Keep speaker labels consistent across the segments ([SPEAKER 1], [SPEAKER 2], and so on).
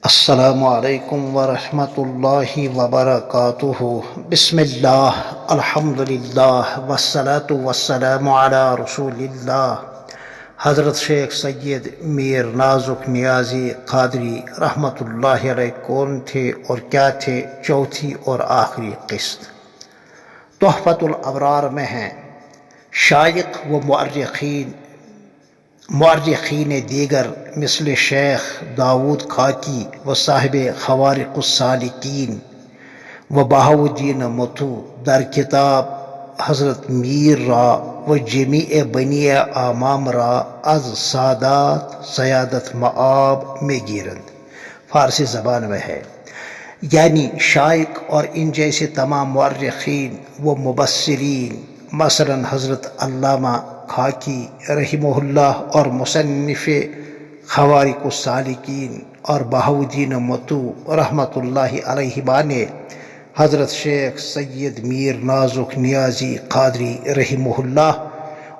[SPEAKER 1] السلام علیکم ورحمۃ اللہ وبرکاتہ۔ بسم اللہ، الحمد للہ، والصلاة والسلام علی رسول اللہ۔ حضرت شیخ سید میر نازک نیازی قادری رحمۃ اللہ علیہ کون تھے اور کیا تھے؟ چوتھی اور آخری قسط تحفۃ الابرار میں ہیں۔ شائق و مورخین دیگر مثل شیخ داود خاکی و صاحب خوارق السالکین و بہاؤالدین متو در کتاب حضرت میر را و جمیع بنی امام را از سیادت معاب میں گیرند، فارسی زبان میں ہے۔ یعنی شائق اور ان جیسے تمام مورخین و مبصرین، مثلا حضرت علامہ خاکی رحمہ اللہ اور مصنف خوارق السالکین اور بہاؤالدین متو رحمۃ اللہ علیہما نے حضرت شیخ سید میر نازک نیازی قادری رحمہ اللہ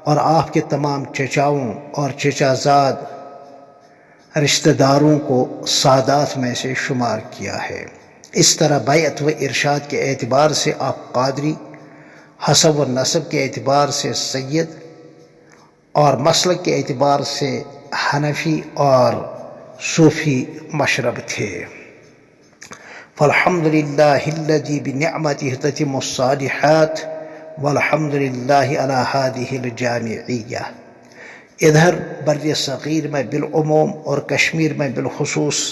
[SPEAKER 1] اور آپ کے تمام چچاؤں اور چچا زاد رشتہ داروں کو سادات میں سے شمار کیا ہے۔ اس طرح بیعت و ارشاد کے اعتبار سے آپ قادری، حسب و نسب کے اعتبار سے سید اور مسلک کے اعتبار سے حنفی اور صوفی مشرب تھے۔ فالحمد للہ الذی بنعمتہ تتم الصالحات والحمد للہ علی ہذہ الجامعیہ۔ ادھر بر صغیر میں بالعموم اور کشمیر میں بالخصوص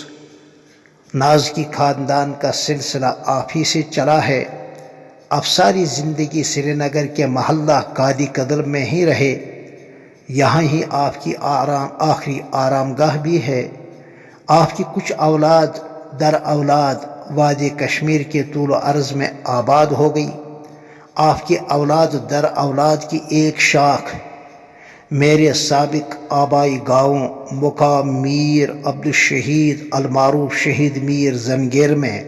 [SPEAKER 1] نازکی خاندان کا سلسلہ آپ ہی سے چلا ہے۔ آپ ساری زندگی سری نگر کے محلہ قادی قدر میں ہی رہے، یہاں ہی آپ کی آخری آرام گاہ بھی ہے۔ آپ کی کچھ اولاد در اولاد وادی کشمیر کے طول و عرض میں آباد ہو گئی۔ آپ کی اولاد در اولاد کی ایک شاخ میرے سابق آبائی گاؤں مقام میر عبدالشہید المعروف شہید میر زنگیر میں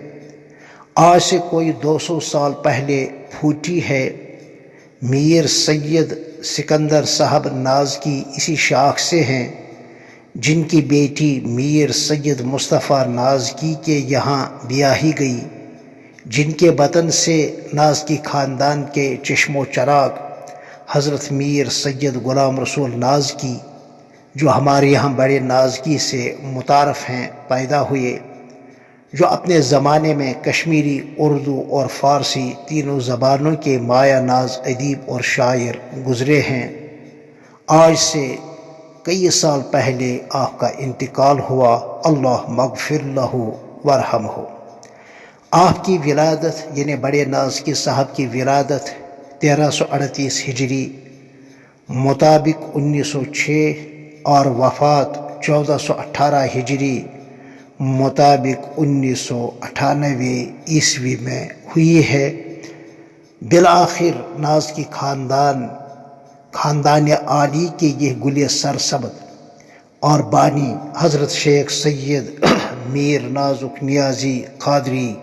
[SPEAKER 1] آج سے کوئی 200 سال پہلے پھوٹی ہے۔ میر سید سکندر صاحب نازکی اسی شاخ سے ہیں، جن کی بیٹی میر سید مصطفیٰ نازکی کے یہاں بیاہی گئی، جن کے بطن سے نازکی خاندان کے چشم و چراغ حضرت میر سید غلام رسول نازکی، جو ہمارے یہاں بڑے نازکی سے متعارف ہیں، پیدا ہوئے، جو اپنے زمانے میں کشمیری، اردو اور فارسی تینوں زبانوں کے مایہ ناز ادیب اور شاعر گزرے ہیں۔ آج سے کئی سال پہلے آپ کا انتقال ہوا، اللہ مغفر لہ وارحمہ۔ آپ کی ولادت یعنی بڑے نازکی صاحب کی ولادت 1338 ہجری مطابق 1906 اور وفات 1418 ہجری مطابق 1998 عیسوی میں ہوئی ہے۔ بالآخر نازکی خاندان عالی کے یہ گل سرسبد اور بانی حضرت شیخ سید میر نازک نیازی قادری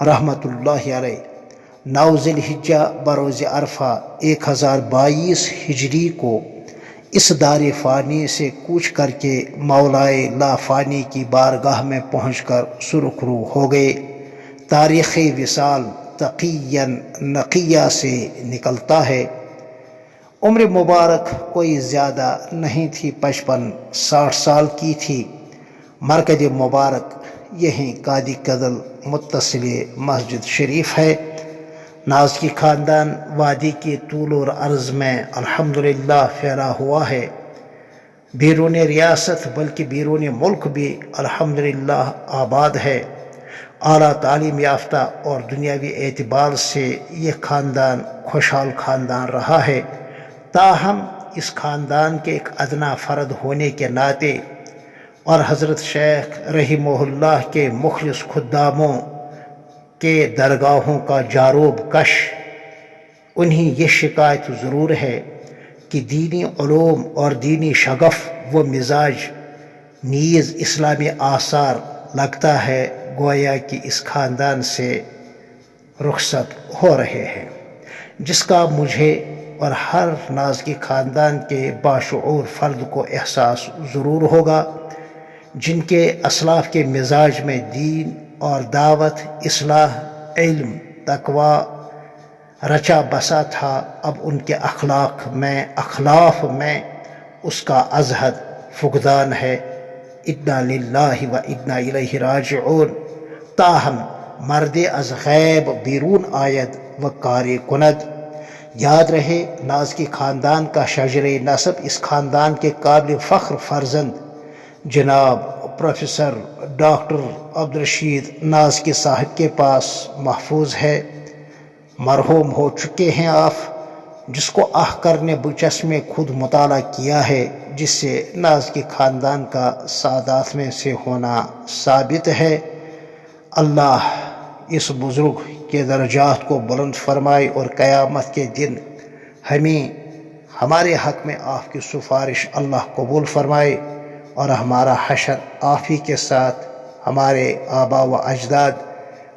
[SPEAKER 1] رحمۃ اللہ علیہ 9 ذی الحجہ بروز عرفہ 1022 ہجری کو اس دار فانی سے کوچ کر کے مولائے لا فانی کی بارگاہ میں پہنچ کر سرخ رو ہو گئے۔ تاریخ وصال تقیاً نقیہ سے نکلتا ہے۔ عمر مبارک کوئی زیادہ نہیں تھی، 55-60 سال کی تھی۔ مرکز مبارک یہیں قادی قدل متصل مسجد شریف ہے۔ نازکی خاندان وادی کے طول و عرض میں الحمدللہ پھیلا ہوا ہے، بیرون ریاست بلکہ بیرون ملک بھی الحمدللہ آباد ہے۔ اعلیٰ تعلیم یافتہ اور دنیاوی اعتبار سے یہ خاندان خوشحال خاندان رہا ہے۔ تاہم اس خاندان کے ایک ادنا فرد ہونے کے ناطے اور حضرت شیخ رحمہ اللہ کے مخلص خداموں کے درگاہوں کا جاروب کش انہیں یہ شکایت ضرور ہے کہ دینی علوم اور دینی شغف و مزاج نیز اسلامی آثار لگتا ہے گویا کہ اس خاندان سے رخصت ہو رہے ہیں، جس کا مجھے اور ہر نازکی خاندان کے باشعور فرد کو احساس ضرور ہوگا۔ جن کے اسلاف کے مزاج میں دین اور دعوت، اصلاح، علم، تقوی رچا بسا تھا، اب ان کے اخلاق میں اس کا ازحد فقدان ہے۔ انا للہ و انا الیہ راجعون۔ تاہم مرد از غیب بیرون آید و کار کند۔ یاد رہے ناز کے خاندان کا شجر نسب اس خاندان کے قابل فخر فرزند جناب پروفیسر ڈاکٹر عبدالرشید ناز کے صاحب کے پاس محفوظ ہے۔ مرحوم ہو چکے ہیں آپ، جس کو آہکر نے بچس میں خود مطالعہ کیا ہے، جس سے ناز کے خاندان کا سعادات میں سے ہونا ثابت ہے۔ اللہ اس بزرگ کے درجات کو بلند فرمائے اور قیامت کے دن ہمارے حق میں آپ کی سفارش اللہ قبول فرمائے، اور ہمارا حشر آپ ہی کے ساتھ ہمارے آبا و اجداد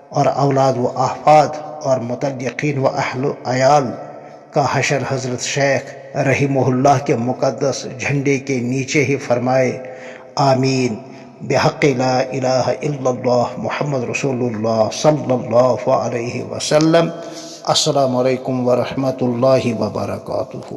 [SPEAKER 1] اور اولاد و احفاد اور متعلقین و اہل و عیال کا حشر حضرت شیخ رحمہ اللہ کے مقدس جھنڈے کے نیچے ہی فرمائے۔ آمین بحق لا الہ الا اللہ محمد رسول اللہ صلی اللہ علیہ وسلم۔ السلام علیکم ورحمۃ اللہ وبرکاتہ۔